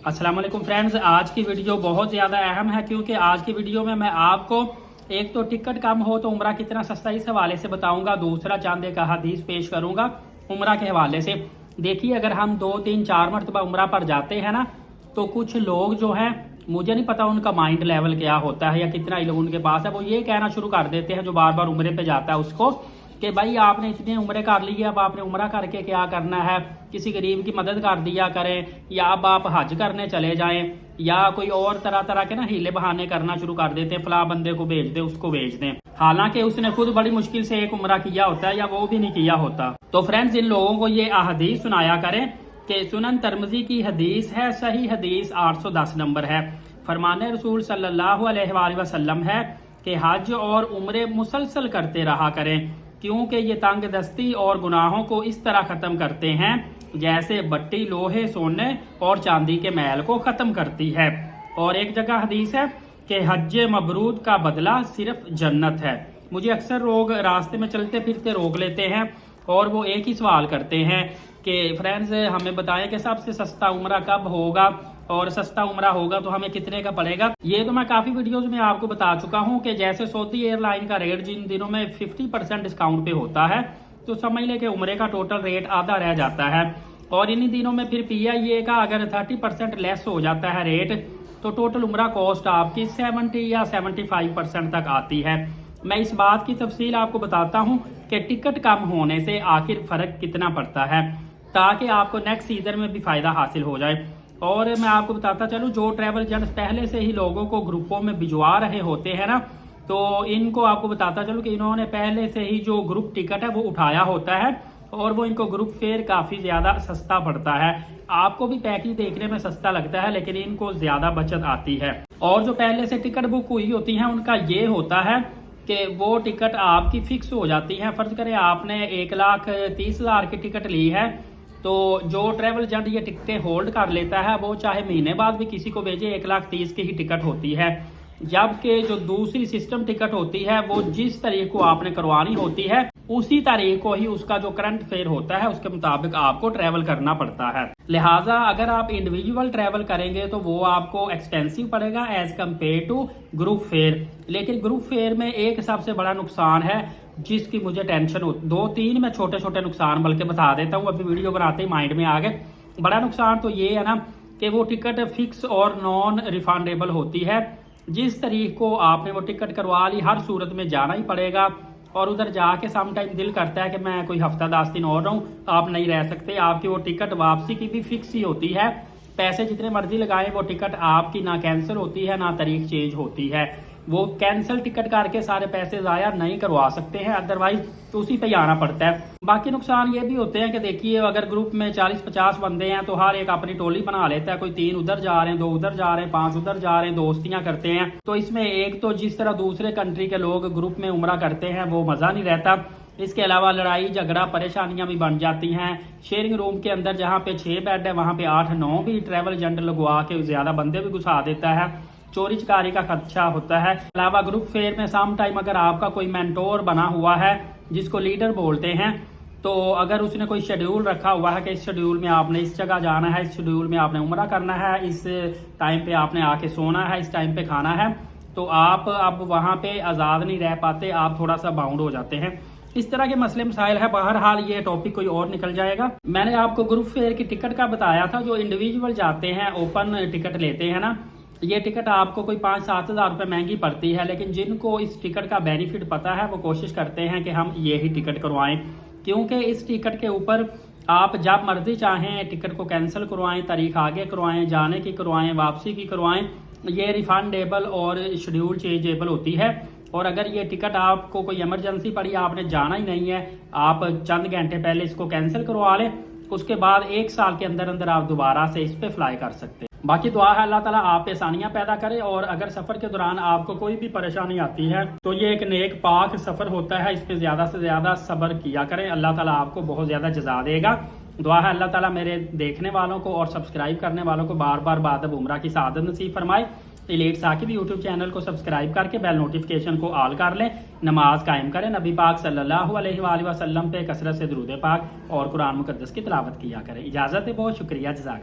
अस्सलाम वालेकुम फ्रेंड्स, आज की वीडियो बहुत ज़्यादा अहम है क्योंकि आज की वीडियो में मैं आपको एक तो टिकट कम हो तो उम्रा कितना सस्ता इस हवाले से बताऊंगा, दूसरा चंद एक हदीस पेश करूंगा उम्रा के हवाले से। देखिए, अगर हम 2-3-4 मरतबा उम्रा पर जाते हैं ना, तो कुछ लोग जो हैं, मुझे नहीं पता उनका माइंड लेवल क्या होता है या कितना इल्म उनके पास है, वो ये कहना शुरू कर देते हैं जो बार बार उम्रे पे जाता है उसको कि भाई आपने इतने उम्रे कर लिए, अब आपने उम्रा करके क्या करना है, किसी गरीब की मदद कर दिया करें, या अब आप हज करने चले जाएं, या कोई और तरह तरह के ना हीले बहाने करना शुरू कर देते हैं, फला बंदे को भेज दे, उसको भेज दें, हालांकि उसने खुद बड़ी मुश्किल से एक उम्रा किया होता है या वो भी नहीं किया होता। तो फ्रेंड्स, इन लोगों को ये अहदीस सुनाया करें कि सुनन तिरमिज़ी की हदीस है, सही हदीस 810 नंबर है। फरमाने रसूल सल्लल्लाहु अलैहि वसल्लम है कि हज और उम्रे मुसलसल करते रहा करें, क्योंकि ये तंग दस्ती और गुनाहों को इस तरह ख़त्म करते हैं जैसे बट्टी लोहे, सोने और चांदी के मैल को ख़त्म करती है। और एक जगह हदीस है कि हज मबरूर का बदला सिर्फ जन्नत है। मुझे अक्सर लोग रास्ते में चलते फिरते रोक लेते हैं और वो एक ही सवाल करते हैं कि फ्रेंड्स हमें बताएं कि सबसे सस्ता उम्रा कब होगा, और सस्ता उम्रा होगा तो हमें कितने का पड़ेगा। ये तो मैं काफ़ी वीडियोस में आपको बता चुका हूँ कि जैसे सऊदी एयरलाइन का रेट जिन दिनों में 50% डिस्काउंट पे होता है, तो समझ ले कि उम्रे का टोटल रेट आधा रह जाता है। और इन्हीं दिनों में फिर PIA का अगर 30% लेस हो जाता है रेट, तो टोटल उम्रा कॉस्ट आपकी 70 या 75% तक आती है। मैं इस बात की तफसील आपको बताता हूँ कि टिकट कम होने से आखिर फ़र्क कितना पड़ता है, ताकि आपको नेक्स्ट सीजन में भी फ़ायदा हासिल हो जाए। और मैं आपको बताता चलूँ, जो ट्रैवल एजेंट्स पहले से ही लोगों को ग्रुपों में भिजवा रहे होते हैं ना, तो इनको आपको बताता चलूँ कि इन्होंने पहले से ही जो ग्रुप टिकट है वो उठाया होता है, और वो इनको ग्रुप फेयर काफ़ी ज़्यादा सस्ता पड़ता है। आपको भी पैकेज देखने में सस्ता लगता है, लेकिन इनको ज़्यादा बचत आती है। और जो पहले से टिकट बुक हुई होती हैं उनका ये होता है कि वो टिकट आपकी फिक्स हो जाती है। फर्ज करें आपने 1,30,000 की टिकट ली है, तो जो ट्रैवल एजेंट ये टिकटें होल्ड कर लेता है वो चाहे महीने बाद भी किसी को भेजे 1,30,000 की ही टिकट होती है। जबकि जो दूसरी सिस्टम टिकट होती है वो जिस तारीख को आपने करवानी होती है उसी तारीख को ही उसका जो करंट फेयर होता है उसके मुताबिक आपको ट्रैवल करना पड़ता है। लिहाजा अगर आप इंडिविजुअल ट्रैवल करेंगे तो वो आपको एक्सपेंसिव पड़ेगा as compare to group fare. लेकिन ग्रुप फेयर में एक सबसे बड़ा नुकसान है जिसकी मुझे टेंशन हो, 2-3 मैं छोटे छोटे नुकसान बल्कि बता देता हूँ, अभी वीडियो बनाते ही माइंड में आ गए। बड़ा नुकसान तो ये है ना कि वो टिकट फिक्स और नॉन रिफंडेबल होती है। जिस तारीख को आपने वो टिकट करवा ली हर सूरत में जाना ही पड़ेगा, और उधर जाके सम टाइम दिल करता है कि मैं कोई हफ्ता 10 दिन और रहूँ, आप नहीं रह सकते। आपकी वो टिकट वापसी की भी फिक्स ही होती है, पैसे जितने मर्जी लगाएं वो टिकट आपकी ना कैंसिल होती है ना तारीख चेंज होती है। वो कैंसिल टिकट करके सारे पैसे ज़ाया नहीं करवा सकते हैं, अदरवाइज तो उसी पे ही आना पड़ता है। बाकी नुकसान ये भी होते हैं कि देखिए, अगर ग्रुप में 40-50 बंदे हैं तो हर एक अपनी टोली बना लेता है, कोई 3 उधर जा रहे हैं, 2 उधर जा रहे हैं, 5 उधर जा रहे हैं, दोस्तियां करते हैं। तो इसमें एक तो जिस तरह दूसरे कंट्री के लोग ग्रुप में उम्रा करते हैं वो मज़ा नहीं रहता, इसके अलावा लड़ाई झगड़ा परेशानियां भी बन जाती हैं। शेयरिंग रूम के अंदर जहाँ पे 6 बेड है वहाँ पे 8-9 भी ट्रैवल एजेंट लगवा के ज़्यादा बंदे भी घुसा देता है, चोरी चकारी का खदशा होता है। अलावा ग्रुप फेयर में सम टाइम अगर आपका कोई मेंटोर बना हुआ है जिसको लीडर बोलते हैं, तो अगर उसने कोई शेड्यूल रखा हुआ है कि इस शेड्यूल में आपने इस जगह जाना है, इस शेड्यूल में आपने उम्रा करना है, इस टाइम पे आपने आके सोना है, इस टाइम पे खाना है, तो आप अब वहाँ पे आज़ाद नहीं रह पाते, आप थोड़ा सा बाउंड हो जाते हैं। इस तरह के मसले मसाइल है। बहरहाल ये टॉपिक कोई और निकल जाएगा। मैंने आपको ग्रुप फेयर की टिकट का बताया था। जो इंडिविजुअल जाते हैं ओपन टिकट लेते हैं ना, ये टिकट आपको कोई 5-7 हज़ार रुपये महंगी पड़ती है, लेकिन जिनको इस टिकट का बेनिफिट पता है वो कोशिश करते हैं कि हम ये ही टिकट करवाएं, क्योंकि इस टिकट के ऊपर आप जब मर्जी चाहें टिकट को कैंसिल करवाएं, तारीख आगे करवाएं, जाने की करवाएं, वापसी की करवाएं, ये रिफंडेबल और शेड्यूल चेंजेबल होती है। और अगर ये टिकट आपको कोई इमरजेंसी पड़ी, आपने जाना ही नहीं है, आप चंद घंटे पहले इसको कैंसिल करवा लें, उसके बाद 1 साल के अंदर अंदर आप दोबारा से इस पे फ्लाई कर सकते हैं। बाकी दुआ है अल्लाह ताला आप पे आसानियां पैदा करे, और अगर सफ़र के दौरान आपको कोई भी परेशानी आती है तो ये एक नेक पाक सफ़र होता है, इस पे ज़्यादा से ज़्यादा सब्र किया करें, अल्लाह ताला आपको बहुत ज़्यादा जज़ा देगा। दुआ है अल्लाह ताला मेरे देखने वालों को और सब्सक्राइब करने वालों को बार बार बादब उम्रा की सआदत नसीब फरमाए। एलीट साकिब यूट्यूब चैनल को सब्सक्राइब करके बेल नोटिफिकेशन को ऑल कर लें, नमाज कायम करें, नबी पाक सल्लल्लाहु अलैहि वसल्लम पे कसरत से दुरूद पाक और कुरान मुकद्दस की तिलावत किया करें। इजाज़त है, बहुत शुक्रिया, जज़ाक।